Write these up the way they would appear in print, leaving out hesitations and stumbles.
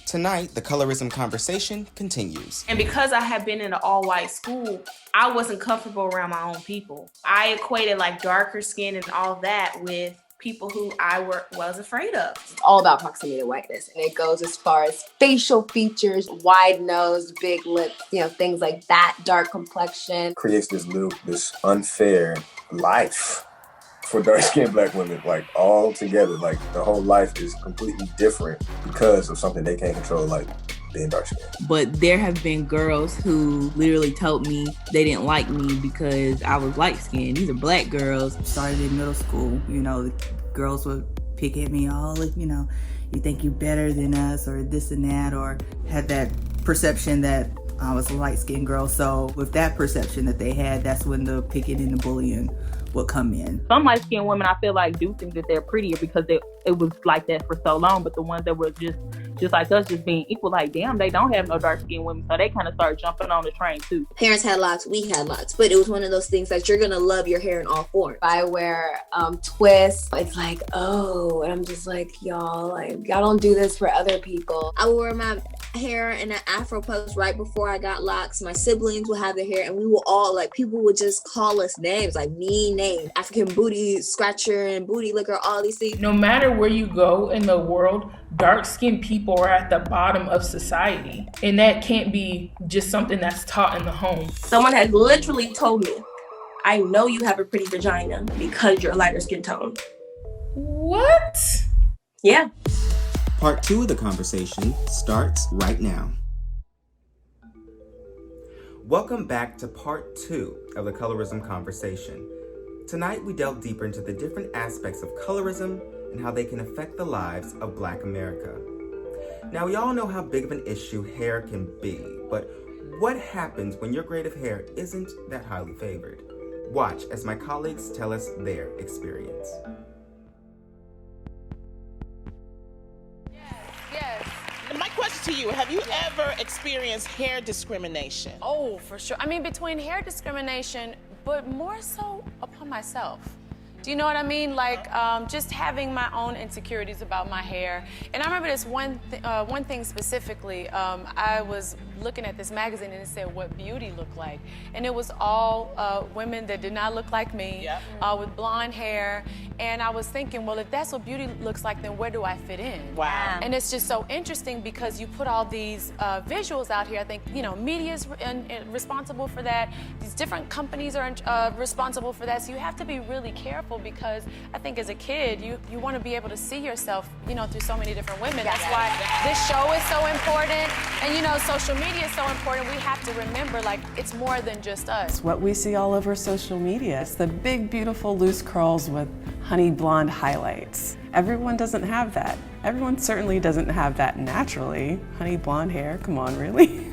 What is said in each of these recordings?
Tonight, the colorism conversation continues. And because I had been in an all-white school, I wasn't comfortable around my own people. I equated like darker skin and all that with people who I was afraid of. It's all about proximity to whiteness, and it goes as far as facial features, wide nose, big lips, things like that, dark complexion. Creates this unfair life for dark-skinned Black women, like all together, like the whole life is completely different because of something they can't control, like being dark-skinned. But there have been girls who literally told me they didn't like me because I was light-skinned. These are Black girls. Started in middle school, the girls would pick at me, you think you better than us or this and that, or had that perception that I was a light-skinned girl. So with that perception that they had, that's when the picking and the bullying would come in. Some light-skinned women, I feel like, do think that they're prettier because it was like that for so long. But the ones that were just like us, just being equal, like, damn, they don't have no dark-skinned women. So they kind of start jumping on the train too. Parents had locks, we had locks, but it was one of those things that you're gonna love your hair in all forms. If I wear twists, it's like, oh, and I'm just like, y'all don't do this for other people. I would wear my hair in an afro post right before I got locks. My siblings would have their hair, and we were all like, people would just call us names, like mean names, African booty scratcher and booty licker, all these things. No matter where you go in the world, dark-skinned people are at the bottom of society, and that can't be just something that's taught in the home. Someone has literally told me, I know you have a pretty vagina because you're a lighter skin tone. What? Yeah. Part 2 of the conversation starts right now. Welcome back to part 2 of the colorism conversation. Tonight we delve deeper into the different aspects of colorism and how they can affect the lives of Black America. Now we all know how big of an issue hair can be, but what happens when your grade of hair isn't that highly favored? Watch as my colleagues tell us their experience. My question to you, have you ever experienced hair discrimination? Oh, for sure. I mean, between hair discrimination, but more so upon myself. Do you know what I mean? Like, just having my own insecurities about my hair. And I remember this one thing specifically. I was looking at this magazine and it said what beauty looked like. And it was all women that did not look like me, with blonde hair. And I was thinking, well, if that's what beauty looks like, then where do I fit in? Wow. And it's just so interesting because you put all these visuals out here. I think, media is responsible for that. These different companies are responsible for that. So you have to be really careful because I think as a kid, you want to be able to see yourself, through so many different women. That's why this show is so important. And, social media is so important. We have to remember, it's more than just us. It's what we see all over social media. It's the big, beautiful, loose curls with honey blonde highlights. Everyone doesn't have that. Everyone certainly doesn't have that naturally. Honey blonde hair, come on, really?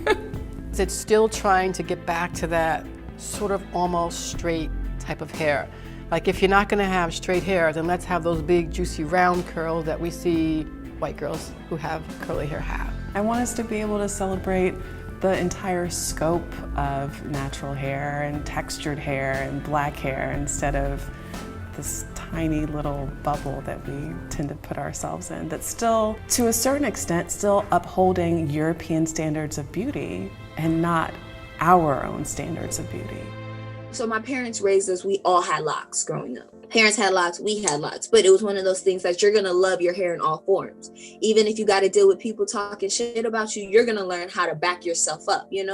It's still trying to get back to that sort of almost straight type of hair. Like if you're not gonna have straight hair, then let's have those big juicy round curls that we see white girls who have curly hair have. I want us to be able to celebrate the entire scope of natural hair and textured hair and Black hair instead of this tiny little bubble that we tend to put ourselves in that's still, to a certain extent, still upholding European standards of beauty and not our own standards of beauty. So my parents raised us, we all had locks growing up. Parents had locks, we had locks, but it was one of those things that you're gonna love your hair in all forms. Even if you gotta deal with people talking shit about you, you're gonna learn how to back yourself up, You're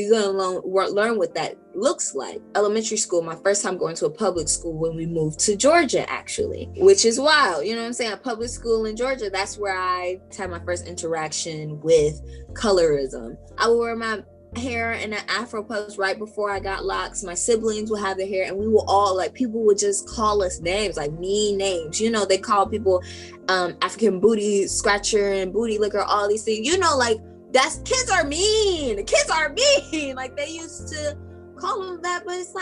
gonna learn what that looks like. Elementary school, my first time going to a public school when we moved to Georgia, actually, which is wild. You know what I'm saying? A public school in Georgia, that's where I had my first interaction with colorism. I would wear my hair in an afro post right before I got locks. My siblings would have their hair, and we were all people would just call us names, like mean names. They call people African booty scratcher and booty licker, all these things. Kids are mean. Kids are mean. They used to call them that, but it's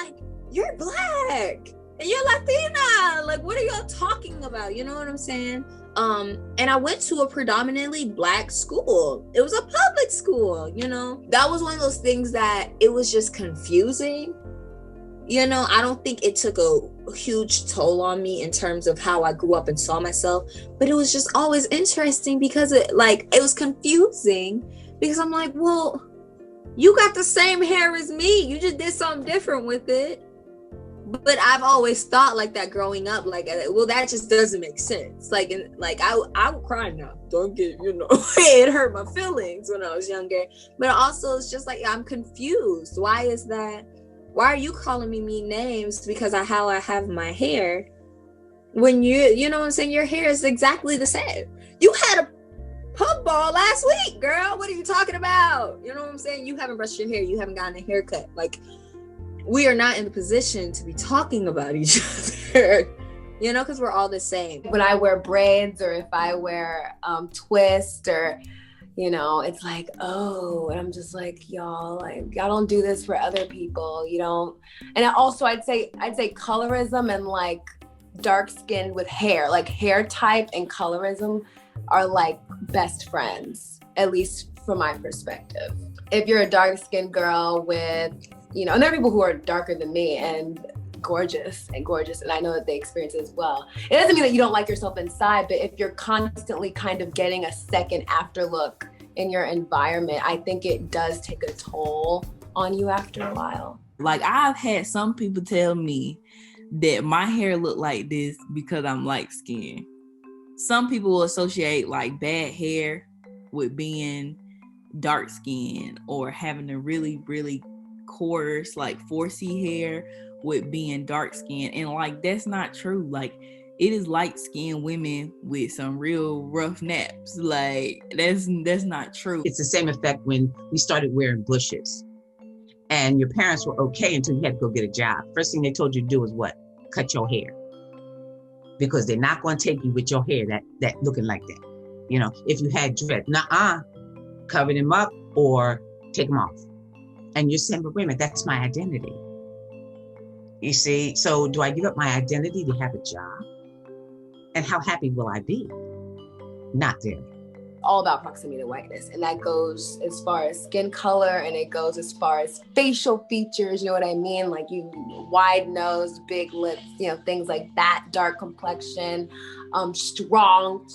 you're Black and you're Latina. What are y'all talking about? You know what I'm saying? And I went to a predominantly Black school. It was a public school, That was one of those things that it was just confusing. You know, I don't think it took a huge toll on me in terms of how I grew up and saw myself, but it was just always interesting because it was confusing because I'm like, well, you got the same hair as me. You just did something different with it. But I've always thought like that growing up, like, well, that just doesn't make sense. Like, and like I would cry now. Don't get, it hurt my feelings when I was younger. But also it's just like, I'm confused. Why is that? Why are you calling me mean names because of how I have my hair? When you know what I'm saying? Your hair is exactly the same. You had a pump ball last week, girl. What are you talking about? You know what I'm saying? You haven't brushed your hair. You haven't gotten a haircut. Like, we are not in the position to be talking about each other, because we're all the same. When I wear braids or if I wear twist or, it's like, oh, and I'm just like, y'all don't do this for other people. You don't. And also I'd say colorism and like dark skin with hair, like hair type and colorism are like best friends, at least from my perspective. If you're a dark skinned girl with, and there are people who are darker than me and gorgeous, and I know that they experience it as well. It doesn't mean that you don't like yourself inside, but if you're constantly kind of getting a second after look in your environment, I think it does take a toll on you after a while. Like, I've had some people tell me that my hair look like this because I'm light skinned. Some people will associate like bad hair with being dark skinned or having a really, really coarse, like 4C hair with being dark skinned, and like that's not true. Like, it is light skinned women with some real rough naps. Like, that's not true. It's the same effect when we started wearing bushes, and your parents were okay until you had to go get a job. First thing they told you to do was what? Cut your hair, because they're not going to take you with your hair that looking like that. If you had dread, cover them up or take them off. And you're saying, but wait a minute, that's my identity. You see, so do I give up my identity to have a job? And how happy will I be? Not very. All about proximity to whiteness, and that goes as far as skin color, and it goes as far as facial features, you know what I mean? Like, you wide nose, big lips, things like that, dark complexion, strong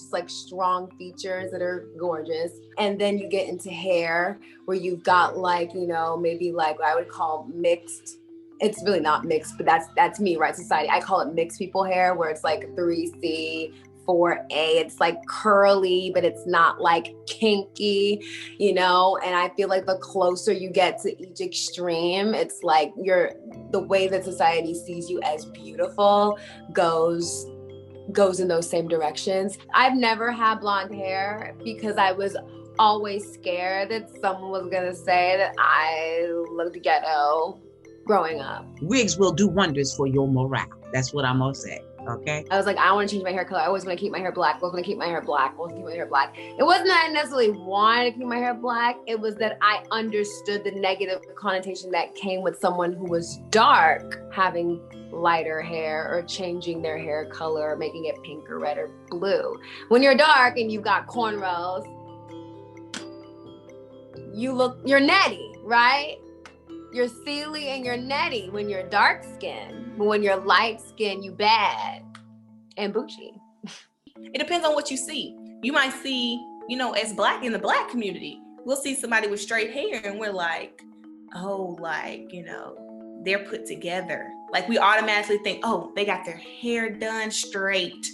features that are gorgeous. And then you get into hair where you've got like, maybe like what I would call mixed. It's really not mixed, but that's me, right? Society. I call it mixed people hair, where it's like 3C, 4A. It's like curly, but it's not like kinky, and I feel like the closer you get to each extreme, it's like the way that society sees you as beautiful goes in those same directions. I've never had blonde hair because I was always scared that someone was gonna say that I looked ghetto growing up. Wigs will do wonders for your morale. That's what I'm gonna say. Okay. I was like, I want to change my hair color. I always want to keep my hair black. I was going to keep my hair black. It wasn't that I necessarily wanted to keep my hair black. It was that I understood the negative connotation that came with someone who was dark having lighter hair or changing their hair color or making it pink or red or blue. When you're dark and you've got cornrows, you're netty, right? You're Sealy and you're netty when you're dark skinned. But when you're light skinned, you bad and bougie. It depends on what you see. You might see, as black in the black community, we'll see somebody with straight hair and we're like, oh, like, they're put together. Like, we automatically think, oh, they got their hair done straight.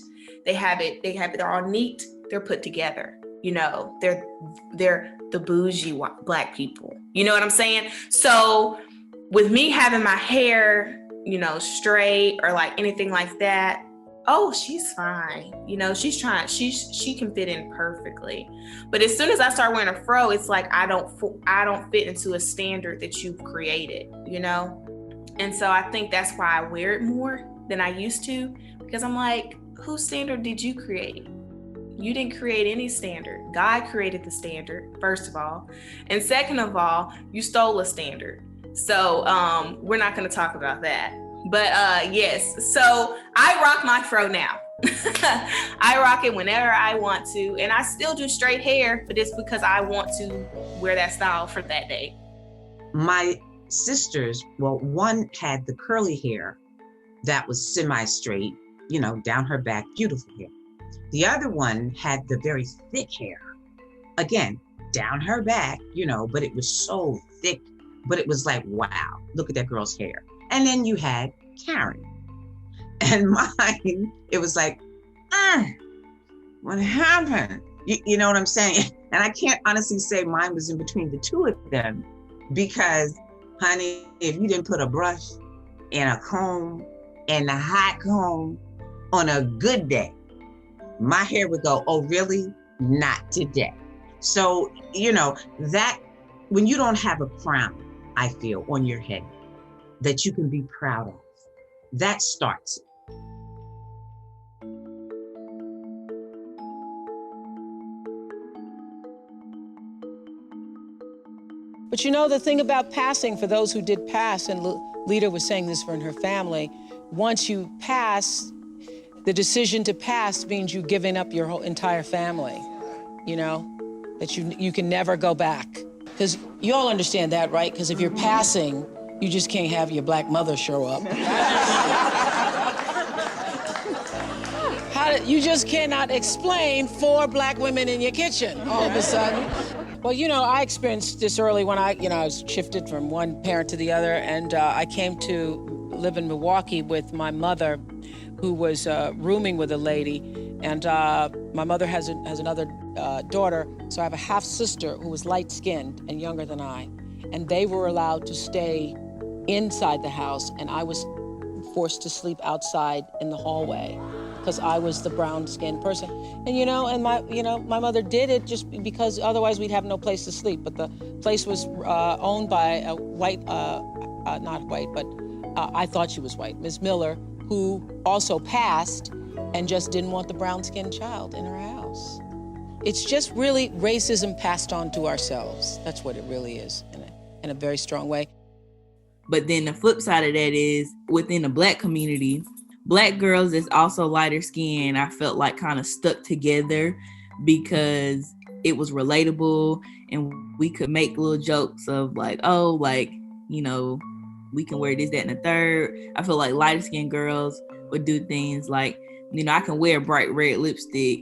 They're all neat. They're put together. They're the bougie black people. You know what I'm saying? So with me having my hair, straight or like anything like that, oh, she's fine. She's trying, she can fit in perfectly. But as soon as I start wearing a fro, it's like, I don't fit into a standard that you've created, And so I think that's why I wear it more than I used to, because I'm like, whose standard did you create? You didn't create any standard. God created the standard, first of all. And second of all, you stole a standard. So we're not going to talk about that. But yes, so I rock my fro now. I rock it whenever I want to. And I still do straight hair, but it's because I want to wear that style for that day. My sisters, well, one had the curly hair that was semi-straight, down her back, beautiful hair. The other one had the very thick hair, again, down her back, but it was so thick, but it was like, wow, look at that girl's hair. And then you had Karen. And mine, it was like, what happened? You know what I'm saying? And I can't honestly say mine was in between the two of them because, honey, if you didn't put a brush and a comb and a hot comb on a good day, my hair would go, oh, really? Not today. So, that when you don't have a crown, I feel, on your head that you can be proud of, that starts it. But the thing about passing, for those who did pass, and Lita was saying this for her family, once you pass, the decision to pass means you giving up your whole entire family, that you can never go back. Because you all understand that, right? Because if you're passing, you just can't have your black mother show up. You just cannot explain 4 black women in your kitchen all of a sudden. Well, I experienced this early when I was shifted from one parent to the other, and I came to live in Milwaukee with my mother, who was rooming with a lady, and my mother has another daughter, so I have a half sister who was light-skinned and younger than I, and they were allowed to stay inside the house, and I was forced to sleep outside in the hallway because I was the brown-skinned person. And my mother did it just because otherwise we'd have no place to sleep. But the place was owned by a white, not white, but I thought she was white, Ms. Miller, who also passed and just didn't want the brown-skinned child in her house. It's just really racism passed on to ourselves. That's what it really is, in a very strong way. But then the flip side of that is within the Black community, Black girls that's also lighter skinned, I felt like kind of stuck together because it was relatable and we could make little jokes of like, oh, like, we can wear this, that, and the third. I feel like lighter skinned girls would do things like, I can wear bright red lipstick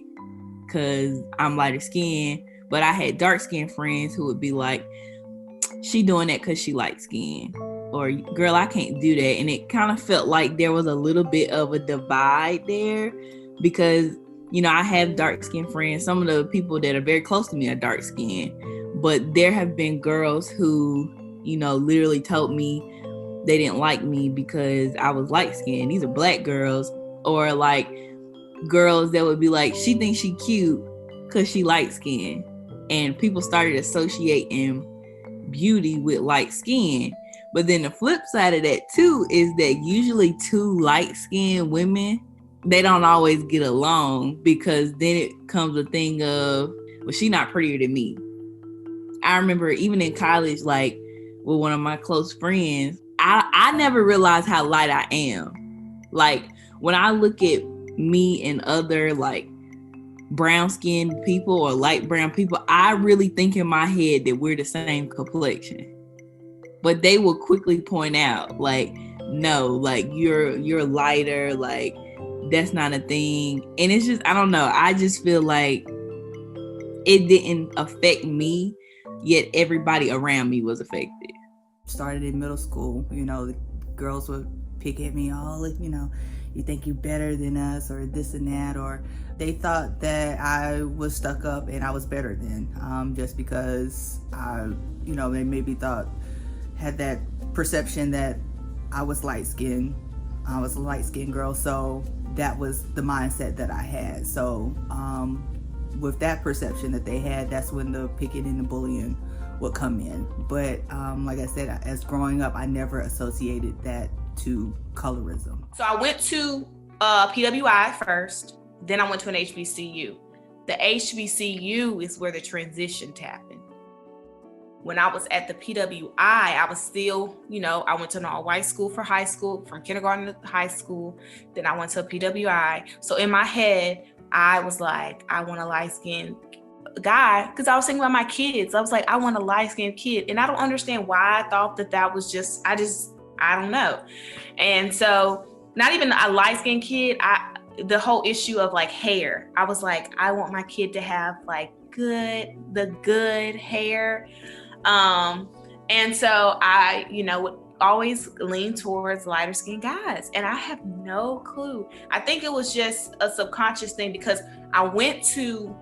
because I'm lighter skinned, but I had dark skinned friends who would be like, she doing that because she light skinned. Or, girl, I can't do that. And it kind of felt like there was a little bit of a divide there because, I have dark-skinned friends. Some of the people that are very close to me are dark-skinned. But there have been girls who, literally told me they didn't like me because I was light-skinned. These are Black girls. Or, like, girls that would be like, she thinks she cute because she light-skinned. And people started associating beauty with light skin. But then the flip side of that too is that usually 2 light-skinned women, they don't always get along because then it comes a thing of, well, she not prettier than me. I remember even in college, like with one of my close friends, I never realized how light I am. Like when I look at me and other like brown-skinned people or light brown people, I really think in my head that we're the same complexion. But they will quickly point out, like, no, like you're lighter, like that's not a thing. And it's just, I don't know. I just feel like it didn't affect me, yet everybody around me was affected. Started in middle school, the girls would pick at me all, you think you better than us or this and that, or they thought that I was stuck up and I was better than, just because they maybe had that perception that I was light-skinned. I was a light-skinned girl, so that was the mindset that I had. So with that perception that they had, that's when the picking and the bullying would come in. But like I said, as growing up, I never associated that to colorism. So I went to PWI first, then I went to an HBCU. The HBCU is where the transition happened. When I was at the PWI, I was still, I went to an all-white school for high school, from kindergarten to high school. Then I went to a PWI. So in my head, I was like, I want a light-skinned guy, because I was thinking about my kids. I was like, I want a light-skinned kid. And I don't understand why I thought that was just, I don't know. And so not even a light-skinned kid, the whole issue of like hair. I was like, I want my kid to have like the good hair. And so I, would always lean towards lighter skinned guys. And I have no clue. I think it was just a subconscious thing because I went to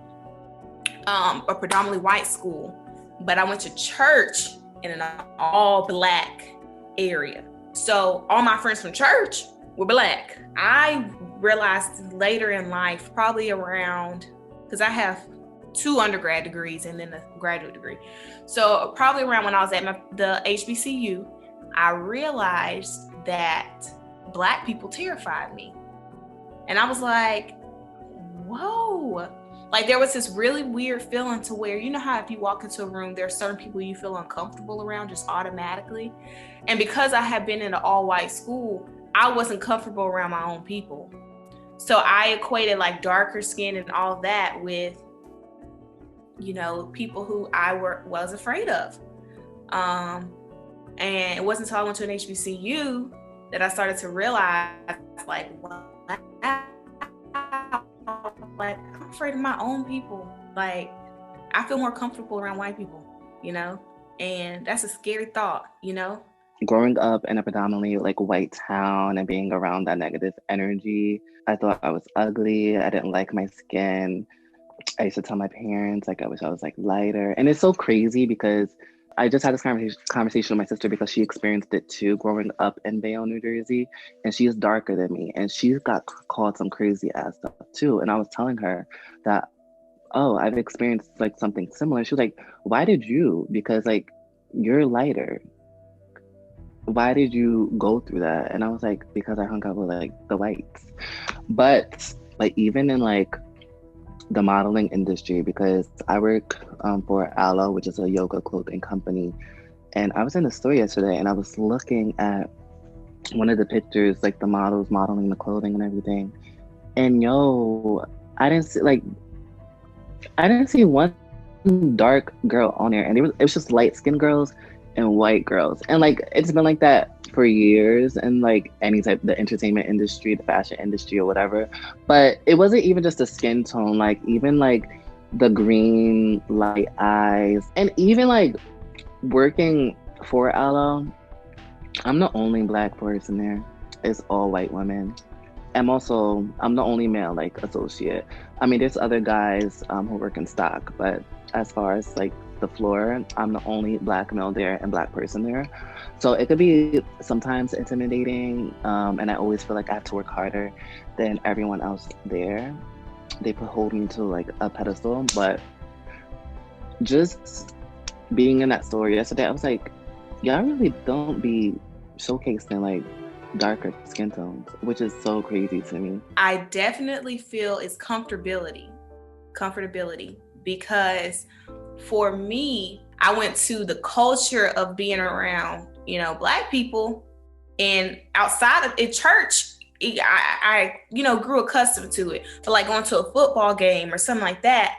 a predominantly white school, but I went to church in an all black area. So all my friends from church were black. I realized later in life, probably around, because I have 2 undergrad degrees and then a graduate degree. So probably around when I was at the HBCU, I realized that Black people terrified me. And I was like, whoa. Like there was this really weird feeling to where, you know how if you walk into a room, there are certain people you feel uncomfortable around just automatically. And because I had been in an all white school, I wasn't comfortable around my own people. So I equated like darker skin and all of that with, people who I was afraid of. And it wasn't until I went to an HBCU that I started to realize like, wow, like I'm afraid of my own people. Like I feel more comfortable around white people, and that's a scary thought, Growing up in a predominantly like white town and being around that negative energy, I thought I was ugly. I didn't like my skin. I used to tell my parents like I wish I was like lighter. And it's so crazy because I just had this conversation with my sister because she experienced it too growing up in Bayonne, New Jersey. And she's darker than me. And she's got called some crazy ass stuff too. And I was telling her that, oh, I've experienced like something similar. She was like, why did you? Because like you're lighter. Why did you go through that? And I was like, because I hung out with like the whites. But like even in like the modeling industry, because I work for Aloe, which is a yoga clothing company. And I was in the store yesterday and I was looking at one of the pictures, like the models modeling the clothing and everything. And I didn't see one dark girl on there. And it was just light skinned girls and white girls. And like, it's been like that for years and like any type, the entertainment industry, the fashion industry or whatever. But it wasn't even just a skin tone, like even like the green light eyes. And even like working for Aloe, I'm the only Black person there. It's all white women. I'm the only male like associate. I mean, there's other guys who work in stock, but as far as like the floor, I'm the only Black male there and Black person there. So it could be sometimes intimidating, and I always feel like I have to work harder than everyone else there. They hold me to like a pedestal, but just being in that store yesterday, I was like, y'all really don't be showcasing like darker skin tones, which is so crazy to me. I definitely feel it's comfortability, because for me, I went to the culture of being around, Black people, and outside of in church, I grew accustomed to it. But like going to a football game or something like that,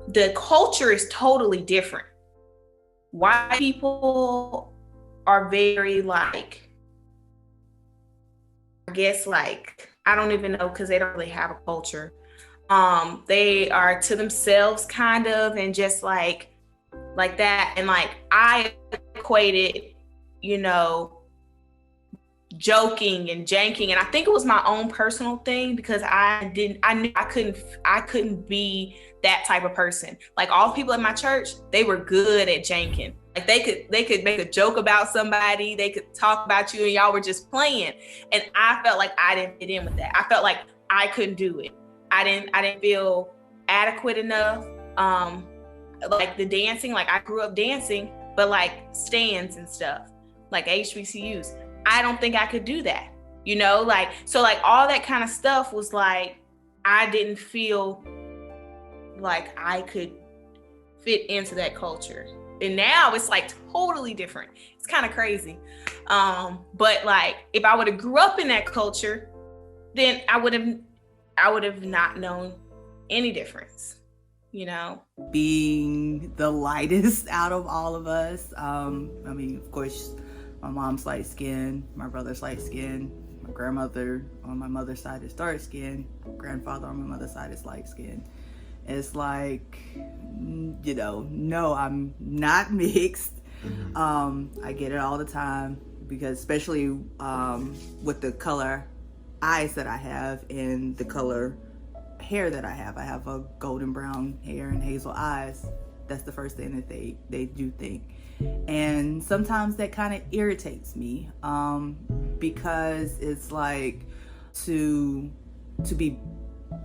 the culture is totally different. White people are very like, I guess like, I don't even know because they don't really have a culture. They are to themselves kind of, and just like that. And like I equated, joking and janking, and I think it was my own personal thing because I knew I couldn't be that type of person. Like all the people at my church, they were good at janking. Like they could make a joke about somebody, they could talk about you, and y'all were just playing. And I felt like I didn't fit in with that. I felt like I couldn't do it. I didn't feel adequate enough. Like the dancing, like I grew up dancing, but like stands and stuff, like HBCUs. I don't think I could do that, so like all that kind of stuff was like, I didn't feel like I could fit into that culture. And now it's like totally different. It's kind of crazy. But like, if I would have grew up in that culture, then I would have not known any difference. you know? Being the lightest out of all of us. I mean, of course, my mom's light skinned, my brother's light skinned, my grandmother on my mother's side is dark skinned, grandfather on my mother's side is light skinned. It's like, you know, no, I'm not mixed. I get it all the time because especially with the color eyes that I have and the color hair that I have a golden brown hair and hazel eyes. That's the first thing that they do think. And sometimes that kind of irritates me because it's like to be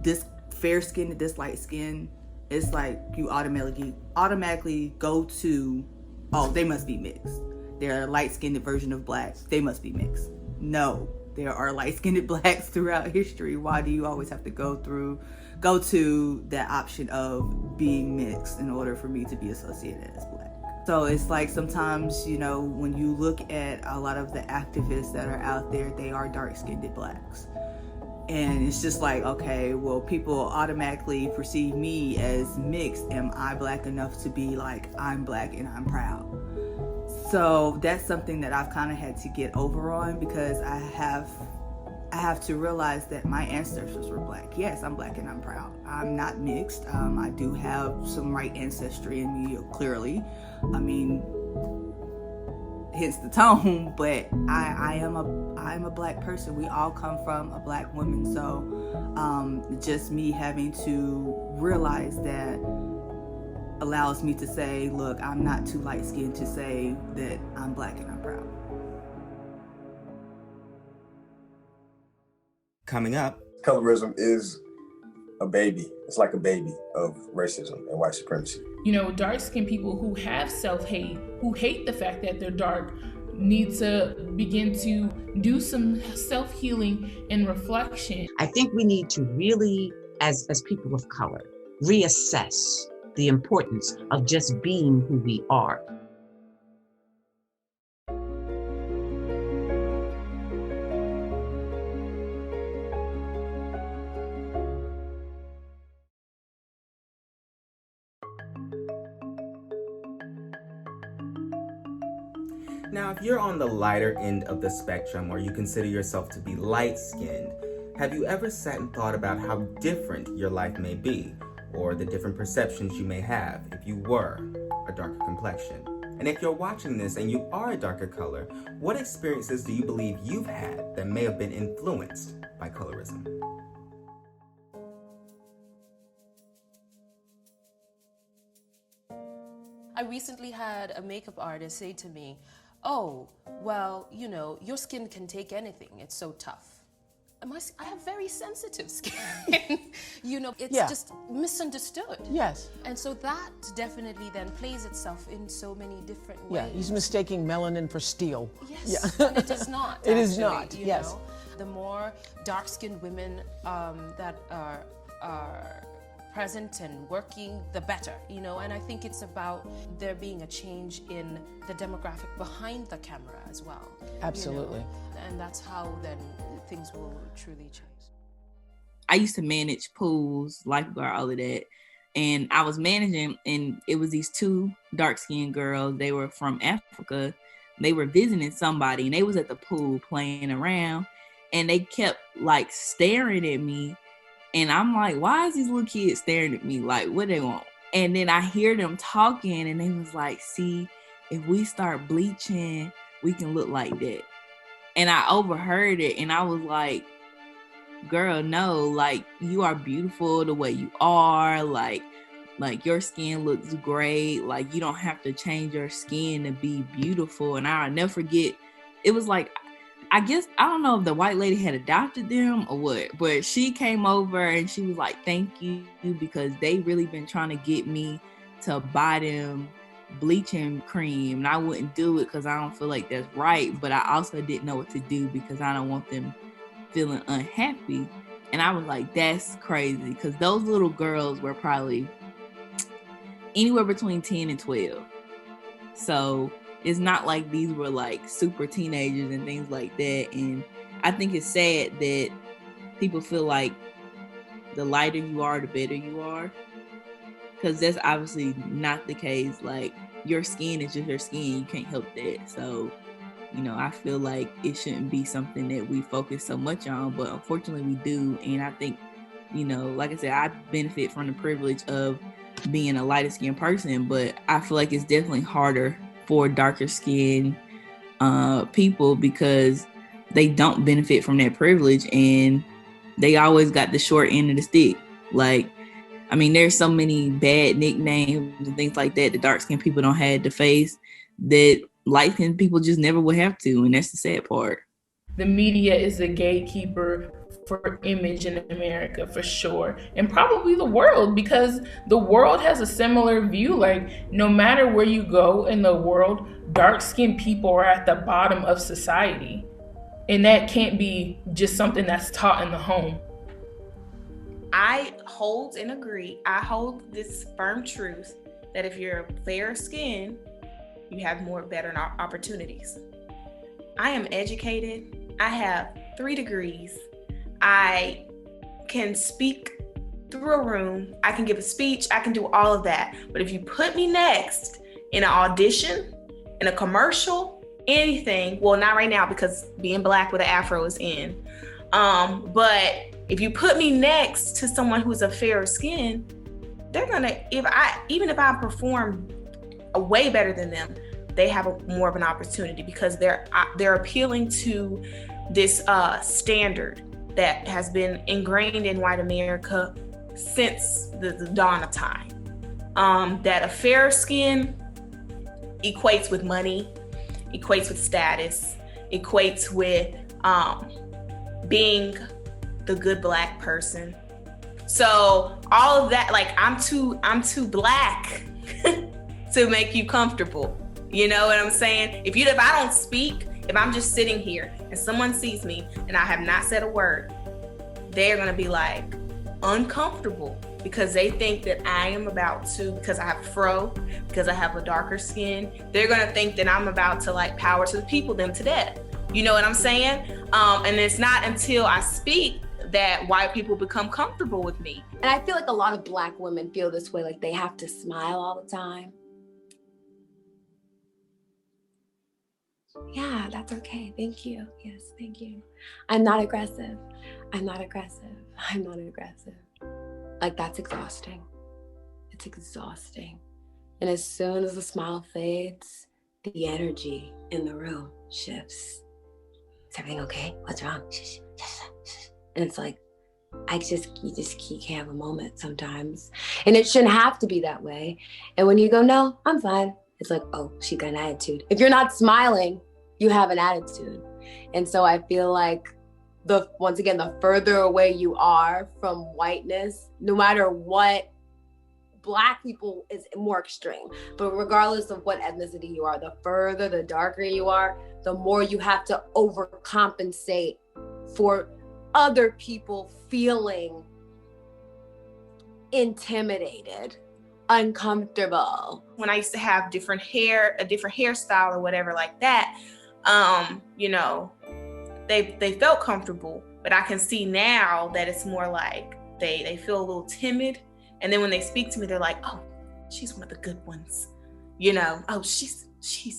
this fair skinned to this light skin, it's like you automatically go to, oh, they must be mixed. They're a light skinned version of black. They must be mixed. No, there are light skinned blacks throughout history. Why do you always have to go to that option of being mixed in order for me to be associated as black? So it's like sometimes, you know, when you look at a lot of the activists that are out there, they are dark-skinned blacks. And it's just like, okay, well, people automatically perceive me as mixed. Am I black enough to be like, I'm black and I'm proud? So that's something that I've kind of had to get over on because I have to realize that my ancestors were black. Yes, I'm black and I'm proud. I'm not mixed. I do have some white ancestry in me, clearly. I mean, hence the tone, but I am a black person. We all come from a black woman. So just me having to realize that allows me to say, look, I'm not too light skinned to say that I'm black and I'm proud. Coming up, colorism is a baby. It's like a baby of racism and white supremacy. You know, dark-skinned people who have self-hate, who hate the fact that they're dark, need to begin to do some self-healing and reflection. I think we need to really, as people of color, reassess the importance of just being who we are. Now, if you're on the lighter end of the spectrum or you consider yourself to be light-skinned, have you ever sat and thought about how different your life may be, or the different perceptions you may have if you were a darker complexion? And if you're watching this and you are a darker color, what experiences do you believe you've had that may have been influenced by colorism? I recently had a makeup artist say to me, oh, well, you know, your skin can take anything. It's so tough. I have very sensitive skin. You know, it's just misunderstood. Yes. And so that definitely then plays itself in so many different ways. Yeah, he's mistaking melanin for steel. Yes, yeah. And it is not. It is not, you yes. know? The more dark-skinned women that are present and working, the better, you know, and I think it's about there being a change in the demographic behind the camera as well. Absolutely. You know? And that's how then things will truly change. I used to manage pools, lifeguard, all of that. And I was managing, and it was these two dark-skinned girls. They were from Africa. They were visiting somebody, and they was at the pool playing around, and they kept like staring at me. And I'm like, why is these little kids staring at me? Like, what they want? And then I hear them talking, and they was like, see, if we start bleaching, we can look like that. And I overheard it, and I was like, girl, no, like, you are beautiful the way you are. Like your skin looks great. Like, you don't have to change your skin to be beautiful. And I'll never forget, it was like, I guess, I don't know if the white lady had adopted them or what, but she came over and she was like, thank you, because they really been trying to get me to buy them bleaching cream, and I wouldn't do it because I don't feel like that's right, but I also didn't know what to do because I don't want them feeling unhappy. And I was like, that's crazy, because those little girls were probably anywhere between 10 and 12. So it's not like these were like super teenagers and things like that. And I think it's sad that people feel like the lighter you are, the better you are. because that's obviously not the case. Like, your skin is just your skin. You can't help that. So, I feel like it shouldn't be something that we focus so much on, but unfortunately we do. And I think, like I said, I benefit from the privilege of being a lighter skinned person, but I feel like it's definitely harder for darker skinned people because they don't benefit from that privilege and they always got the short end of the stick. Like, there's so many bad nicknames and things like that dark skinned people don't have to face that light skinned people just never will have to, and that's the sad part. The media is a gatekeeper for image in America, for sure, and probably the world, because the world has a similar view. Like, no matter where you go in the world, dark-skinned people are at the bottom of society, and that can't be just something that's taught in the home. I hold and agree. I hold this firm truth that if you're fair skinned, you have better opportunities. I am educated. I have 3 degrees. I can speak through a room. I can give a speech. I can do all of that. But if you put me next in an audition, in a commercial, anything, well, not right now because being Black with an afro is in. But if you put me next to someone who's a fairer skin, they're gonna, even if I perform way better than them, they have more of an opportunity because they're appealing to this standard that has been ingrained in white America since the dawn of time. That a fair skin equates with money, equates with status, equates with being the good Black person. So all of that, like, I'm too Black to make you comfortable. You know what I'm saying? If I don't speak, if I'm just sitting here and someone sees me and I have not said a word, they're gonna be like uncomfortable because they think that I am about to, because I have a fro, because I have a darker skin, they're gonna think that I'm about to like power to the people, them to death. You know what I'm saying? And it's not until I speak that white people become comfortable with me. And I feel like a lot of Black women feel this way, like they have to smile all the time. Yeah, that's okay. Thank you. Yes, thank you. I'm not aggressive. I'm not aggressive. I'm not aggressive. Like, that's exhausting. It's exhausting. And as soon as the smile fades, the energy in the room shifts. Is everything okay? What's wrong? And it's like, you can't have a moment sometimes. And it shouldn't have to be that way. And when you go, no, I'm fine. It's like, oh, she got an attitude. If you're not smiling, you have an attitude. And so I feel like once again, the further away you are from whiteness, no matter what, Black people is more extreme. But regardless of what ethnicity you are, the further, the darker you are, the more you have to overcompensate for other people feeling intimidated, uncomfortable. When I used to have a different hairstyle or whatever like that, they felt comfortable, but I can see now that it's more like they feel a little timid. And then when they speak to me, they're like, oh, she's one of the good ones. Oh, she's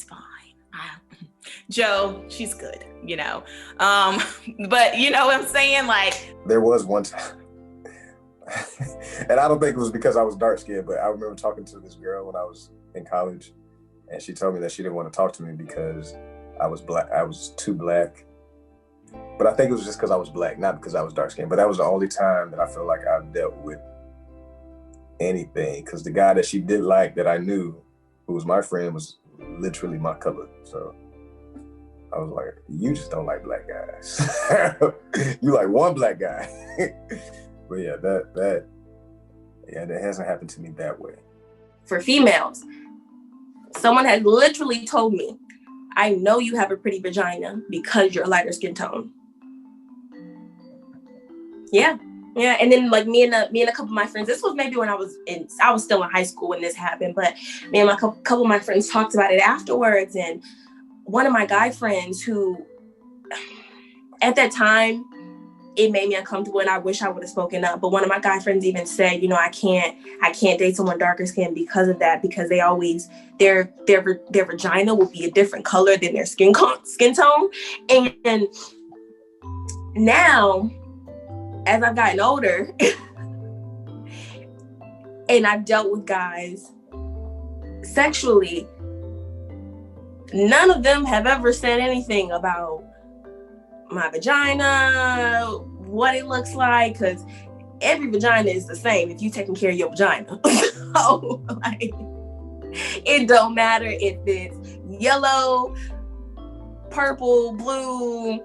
fine. Joe, she's good, but you know what I'm saying? Like, there was one time, and I don't think it was because I was dark skinned, but I remember talking to this girl when I was in college, and she told me that she didn't want to talk to me because I was Black. I was too Black. But I think it was just because I was Black, not because I was dark skinned. But that was the only time that I feel like I've dealt with anything, because the guy that she did like, that I knew, who was my friend, was literally my color. So I was like, you just don't like Black guys. You like one Black guy. But yeah, that hasn't happened to me that way. For females, someone had literally told me, I know you have a pretty vagina because you're a lighter skin tone. Yeah. And then like me and a couple of my friends, this was maybe when I was still in high school when this happened, but me and a couple of my friends talked about it afterwards. And one of my guy friends, who at that time it made me uncomfortable, and I wish I would have spoken up. But one of my guy friends even said, you know, I can't date someone darker skinned because of that, because they always, their vagina will be a different color than their skin tone. And now, as I've gotten older, and I've dealt with guys sexually, none of them have ever said anything about my vagina, what it looks like, because every vagina is the same if you taking care of your vagina. So, like, it don't matter if it's yellow, purple, blue,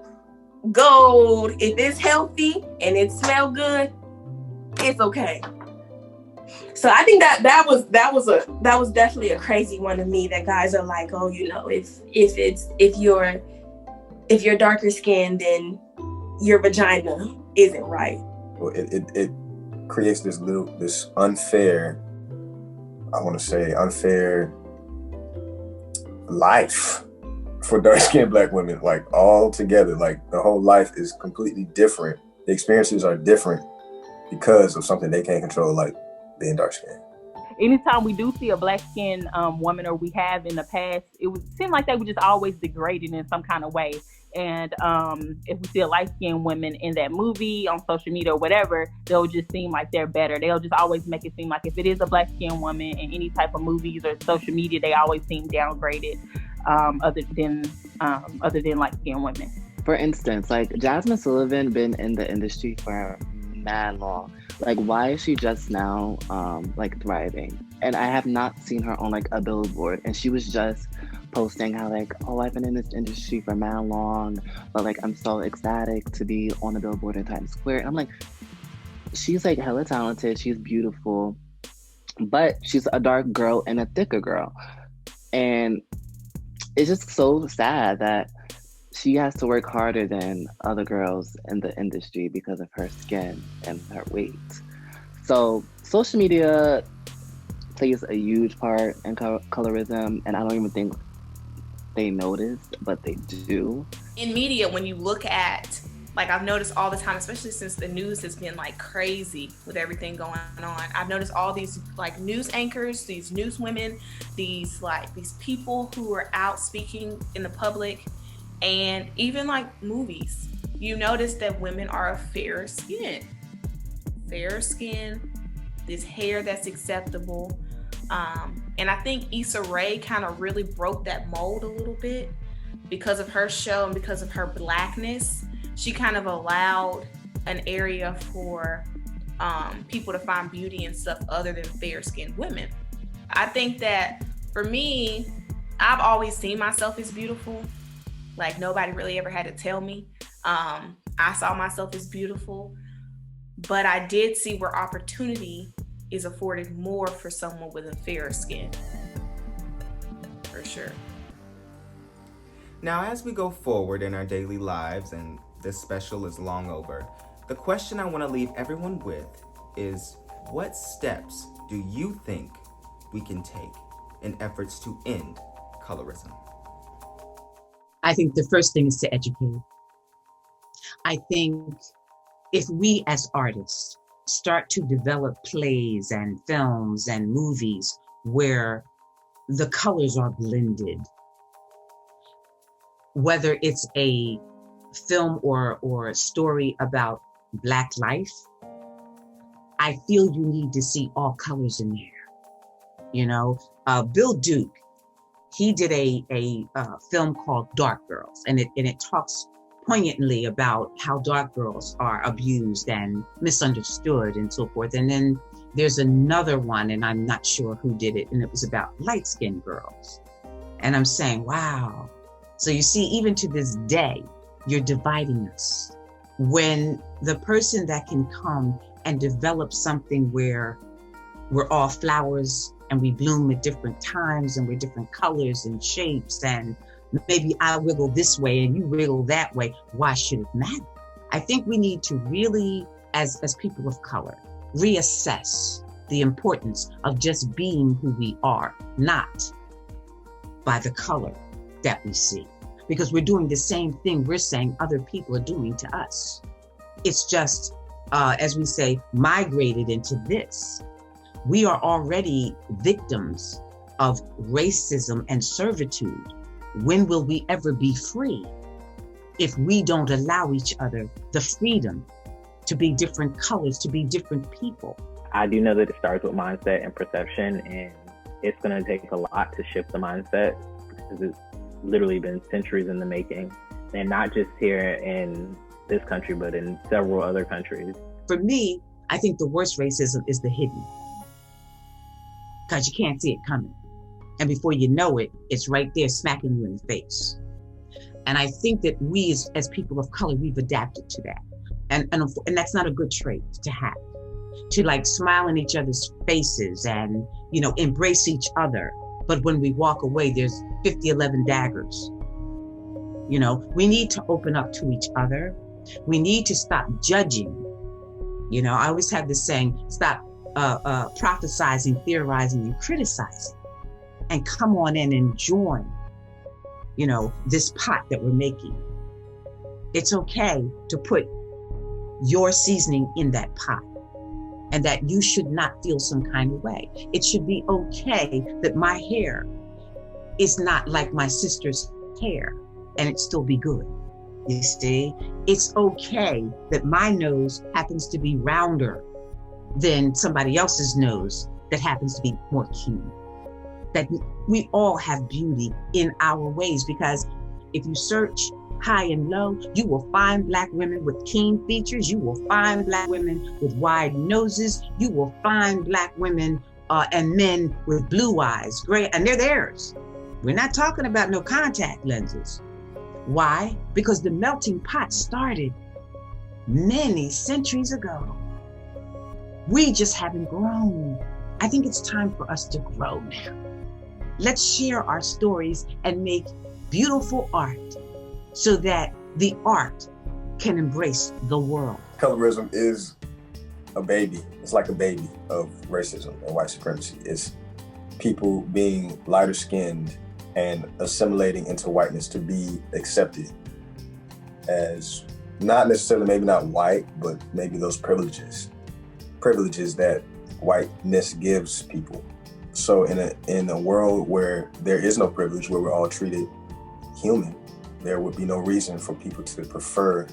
gold. If it's healthy and it smells good, it's okay. So I think that was definitely a crazy one to me, that guys are like, oh, you know, if you're darker skinned, then your vagina isn't right. Well, it creates this unfair, I want to say unfair life for dark skinned Black women, like all together. Like the whole life is completely different. The experiences are different because of something they can't control, like being dark skinned. Anytime we do see a Black skinned woman, or we have in the past, it would seem like they were just always degraded in some kind of way. And if we see a light-skinned woman in that movie, on social media or whatever, they'll just seem like they're better. They'll just always make it seem like if it is a Black-skinned woman in any type of movies or social media, they always seem downgraded other than light-skinned women. For instance, like Jasmine Sullivan been in the industry for mad long. Like, why is she just now like thriving? And I have not seen her on like a billboard, and she was just posting how like, oh, I've been in this industry for mad long, but like I'm so ecstatic to be on a billboard in Times Square. And I'm like, she's like hella talented, she's beautiful, but she's a dark girl and a thicker girl. And it's just so sad that she has to work harder than other girls in the industry because of her skin and her weight. So social media plays a huge part in colorism, and I don't even think they notice, but they do. In media, when you look at, like, I've noticed all the time, especially since the news has been like crazy with everything going on, I've noticed all these like news anchors, these news women, these people who are out speaking in the public, and even like movies, you notice that women are of fairer skin, this hair that's acceptable. And I think Issa Rae kind of really broke that mold a little bit because of her show and because of her Blackness. She kind of allowed an area for people to find beauty in stuff other than fair-skinned women. I think that for me, I've always seen myself as beautiful. Like, nobody really ever had to tell me. I saw myself as beautiful, but I did see where opportunity is afforded more for someone with a fairer skin, for sure. Now, as we go forward in our daily lives, and this special is long over, the question I want to leave everyone with is, what steps do you think we can take in efforts to end colorism? I think the first thing is to educate. I think if we as artists start to develop plays and films and movies where the colors are blended, whether it's a film or a story about Black life, I feel you need to see all colors in there. You know, Bill Duke, he did a film called Dark Girls, and it talks poignantly about how dark girls are abused and misunderstood and so forth. And then there's another one, and I'm not sure who did it, and it was about light-skinned girls. And I'm saying, wow. So you see, even to this day, you're dividing us. When the person that can come and develop something where we're all flowers and we bloom at different times and we're different colors and shapes, and maybe I wiggle this way and you wiggle that way, why should it matter? I think we need to really, as people of color, reassess the importance of just being who we are, not by the color that we see. Because we're doing the same thing we're saying other people are doing to us. It's just, as we say, migrated into this. We are already victims of racism and servitude. When will we ever be free if we don't allow each other the freedom to be different colors, to be different people? I do know that it starts with mindset and perception, and it's going to take a lot to shift the mindset because it's literally been centuries in the making, and not just here in this country, but in several other countries. For me, I think the worst racism is the hidden, because you can't see it coming. And before you know it, it's right there smacking you in the face. And I think that we as people of color, we've adapted to that. And that's not a good trait to have. To like smile in each other's faces and, you know, embrace each other. But when we walk away, there's 11 daggers. You know, we need to open up to each other. We need to stop judging. You know, I always have this saying, stop prophesizing, theorizing, and criticizing, and come on in and join, you know, this pot that we're making. It's okay to put your seasoning in that pot, and that you should not feel some kind of way. It should be okay that my hair is not like my sister's hair, and it still be good. You see, it's okay that my nose happens to be rounder than somebody else's nose that happens to be more keen. That we all have beauty in our ways, because if you search high and low, you will find Black women with keen features. You will find Black women with wide noses. You will find Black women and men with blue eyes, gray, and they're theirs. We're not talking about no contact lenses. Why? Because the melting pot started many centuries ago. We just haven't grown. I think it's time for us to grow now. Let's share our stories and make beautiful art so that the art can embrace the world. Colorism is a baby. It's like a baby of racism and white supremacy. It's people being lighter skinned and assimilating into whiteness to be accepted as not necessarily, maybe not white, but maybe those privileges that whiteness gives people. So in a world where there is no privilege, where we're all treated human, there would be no reason for people to prefer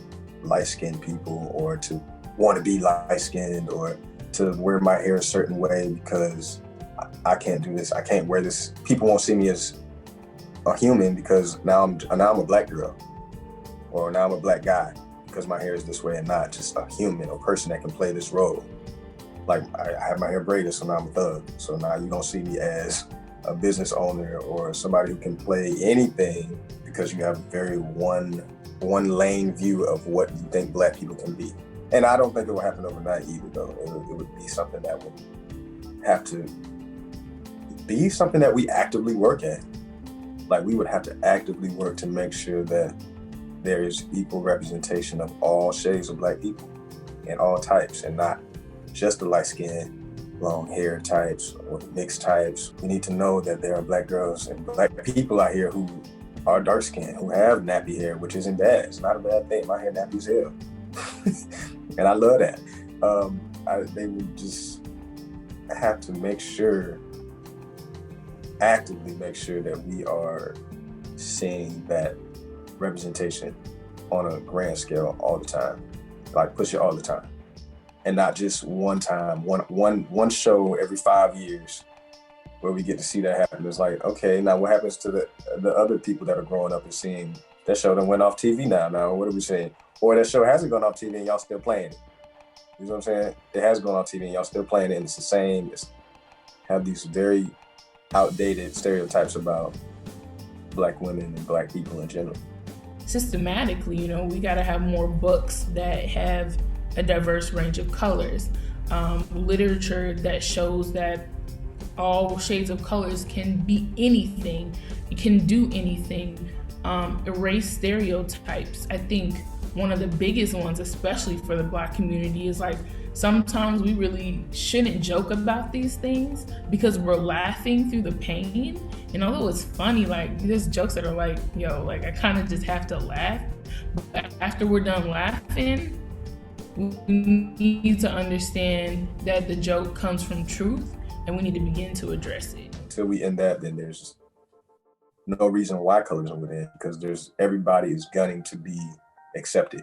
light-skinned people, or to want to be light-skinned, or to wear my hair a certain way because I can't do this, I can't wear this. People won't see me as a human because now I'm a Black girl, or now I'm a Black guy because my hair is this way, and not just a human or person that can play this role. Like I have my hair braided, so now I'm a thug. So now you don't see me as a business owner or somebody who can play anything, because you have a very one lane view of what you think Black people can be. And I don't think it will happen overnight either, though. It would be something that would have to be something that we actively work at. Like, we would have to actively work to make sure that there is equal representation of all shades of Black people and all types, and not just the light skin, long hair types or mixed types. We need to know that there are Black girls and Black people out here who are dark skinned, who have nappy hair, which isn't bad. It's not a bad thing. My hair nappy as hell. And I love that. They would just have to actively make sure that we are seeing that representation on a grand scale all the time. Like, push it all the time. And not just one time, one show every 5 years where we get to see that happen. It's like, okay, now what happens to the other people that are growing up and seeing that show that went off TV now? Now, what are we saying? Or that show hasn't gone off TV and y'all still playing it. You know what I'm saying? It has gone off TV and y'all still playing it, and it's the same. Have these very outdated stereotypes about Black women and Black people in general. Systematically, you know, we got to have more books that have a diverse range of colors. Literature that shows that all shades of colors can be anything, it can do anything. Erase stereotypes. I think one of the biggest ones, especially for the Black community, is like, sometimes we really shouldn't joke about these things because we're laughing through the pain. And although it's funny, like, there's jokes that are like, yo, like, I kind of just have to laugh. But after we're done laughing, We need to understand that the joke comes from truth, and we need to begin to address it. Until we end that, then there's no reason why colorism would end, because everybody is gunning to be accepted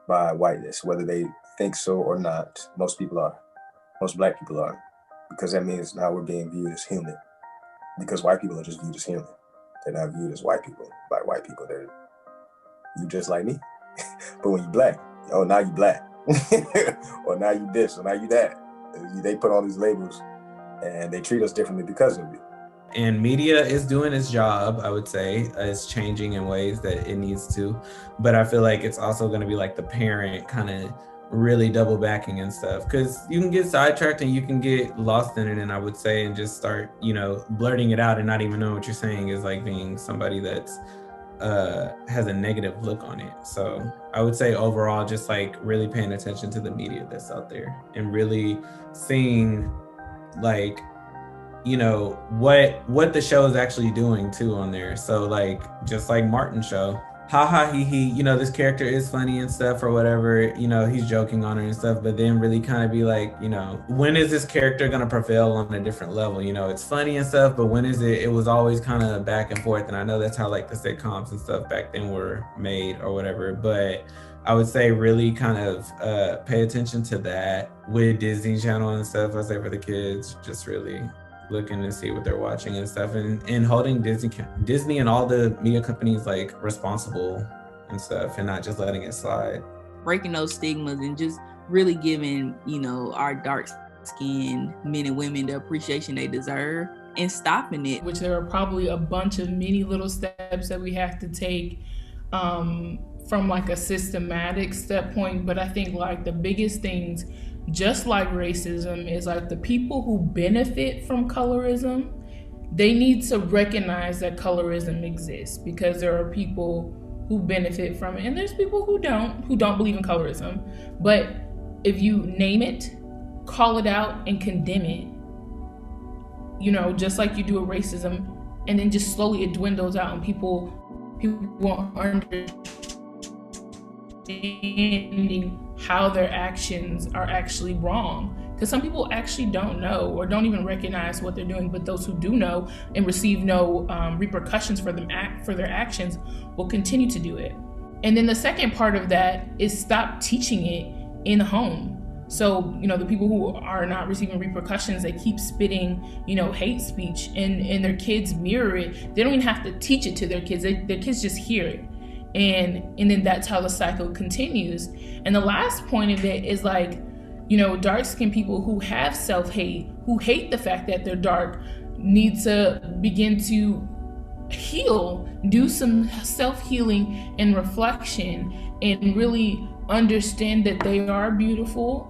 by whiteness, whether they think so or not. Most people are. Most Black people are, because that means now we're being viewed as human. Because white people are just viewed as human. They're not viewed as white people by white people. They're you just like me. But when you Black, oh, now you Black. Or now you this, or now you that. They put all these labels and they treat us differently because of it. And media is doing its job, I would say. It's changing in ways that it needs to. But I feel like it's also going to be like the parent kind of really double backing and stuff. Because you can get sidetracked and you can get lost in it, and I would say, and just start, blurting it out and not even know what you're saying is like being somebody that's has a negative look on it. So I would say overall, just like really paying attention to the media that's out there and really seeing like, what the show is actually doing too on there. So like, just like Martin's show, ha ha he he, this character is funny and stuff or whatever, he's joking on her and stuff, but then really kind of be like, when is this character gonna prevail on a different level? It's funny and stuff, but when is it was always kind of back and forth. And I know that's how like the sitcoms and stuff back then were made or whatever, but I would say really kind of pay attention to that with Disney Channel and stuff. I say for the kids, just really looking to see what they're watching and stuff, and holding Disney and all the media companies like responsible and stuff, and not just letting it slide. Breaking those stigmas and just really giving, our dark-skinned men and women the appreciation they deserve and stopping it. Which there are probably a bunch of many little steps that we have to take from like a systematic step point. But I think like the biggest things, just like racism, is like the people who benefit from colorism, they need to recognize that colorism exists, because there are people who benefit from it and there's people who don't believe in colorism. But if you name it, call it out and condemn it, just like you do with racism, and then just slowly it dwindles out and people won't understanding how their actions are actually wrong. Because some people actually don't know or don't even recognize what they're doing, but those who do know and receive no repercussions for their actions will continue to do it. And then the second part of that is stop teaching it in the home. So, the people who are not receiving repercussions, they keep spitting, hate speech, and their kids mirror it. They don't even have to teach it to their kids. Their kids just hear it. And then that's how the cycle continues. And the last point of it is like, dark-skinned people who have self-hate, who hate the fact that they're dark, need to begin to heal, do some self-healing and reflection, and really understand that they are beautiful,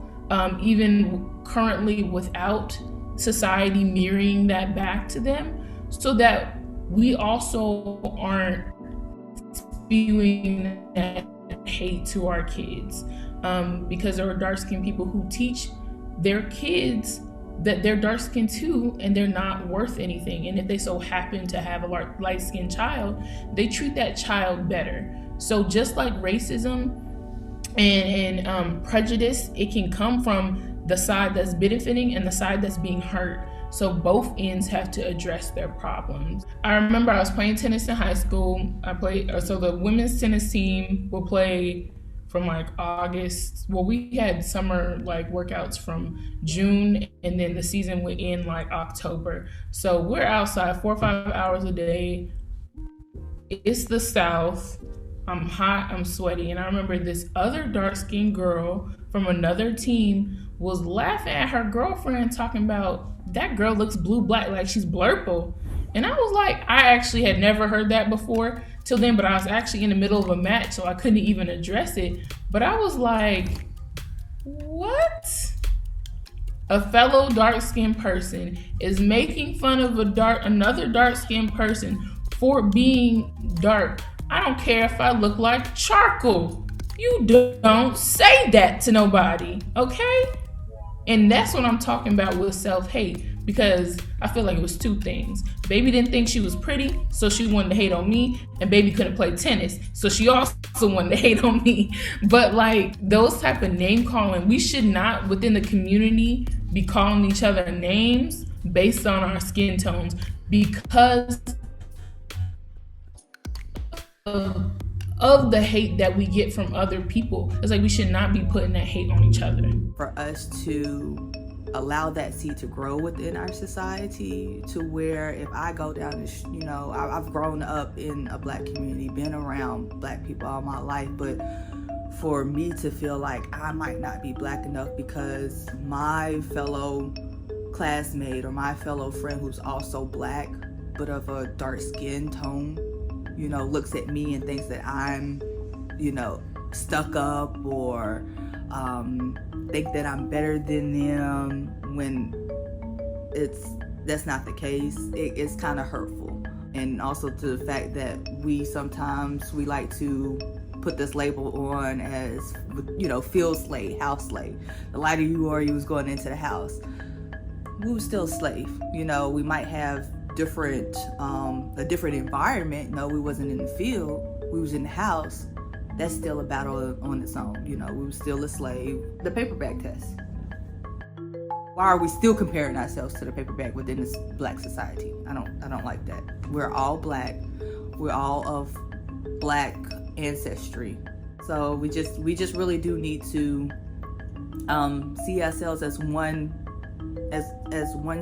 even currently without society mirroring that back to them, so that we also aren't spewing that hate to our kids, because there are dark-skinned people who teach their kids that they're dark-skinned too and they're not worth anything. And if they so happen to have a light-skinned child, they treat that child better. So just like racism and prejudice, it can come from the side that's benefiting and the side that's being hurt. So both ends have to address their problems. I remember I was playing tennis in high school. So the women's tennis team will play from like August. Well, we had summer like workouts from June, and then the season would end like October. So we're outside 4 or 5 hours a day. It's the South. I'm hot, I'm sweaty. And I remember this other dark-skinned girl from another team was laughing at her girlfriend, talking about, that girl looks blue-black, like she's blurple. And I was like, I actually had never heard that before till then, but I was actually in the middle of a match, so I couldn't even address it. But I was like, what? A fellow dark-skinned person is making fun of another dark-skinned person for being dark. I don't care if I look like charcoal. You don't say that to nobody, okay? And that's what I'm talking about with self-hate. because I feel like it was two things. Baby didn't think she was pretty, so she wanted to hate on me, and baby couldn't play tennis, so she also wanted to hate on me. But like those type of name calling, we should not within the community be calling each other names based on our skin tones, because of the hate that we get from other people. It's like we should not be putting that hate on each other. For us to allow that seed to grow within our society, to where if I go down the, I've grown up in a Black community, been around Black people all my life, but for me to feel like I might not be Black enough because my fellow classmate or my fellow friend who's also Black but of a dark skin tone, looks at me and thinks that I'm, stuck up or think that I'm better than them, when that's not the case. It's kind of hurtful. And also to the fact that we like to put this label on as, field slave, house slave. The lighter you were, you was going into the house. We were still slave. We might have a different environment. No, we wasn't in the field. We was in the house. That's still a battle on its own. We were still a slave. The paper bag test. Why are we still comparing ourselves to the paper bag within this Black society? I don't like that. We're all Black. We're all of Black ancestry. So we just really do need to see ourselves as one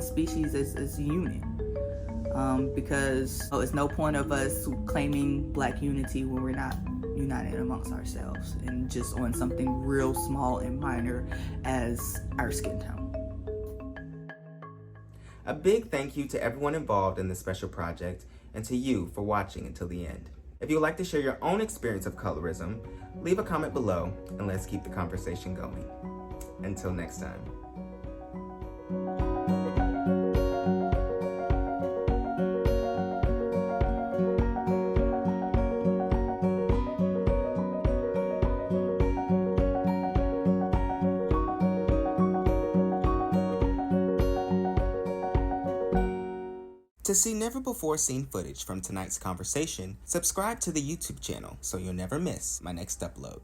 species, as a unit. Because it's no point of us claiming Black unity when we're not united amongst ourselves and just on something real small and minor as our skin tone. A big thank you to everyone involved in this special project and to you for watching until the end. If you would like to share your own experience of colorism, leave a comment below and let's keep the conversation going. Until next time. To see never-before-seen footage from tonight's conversation, subscribe to the YouTube channel so you'll never miss my next upload.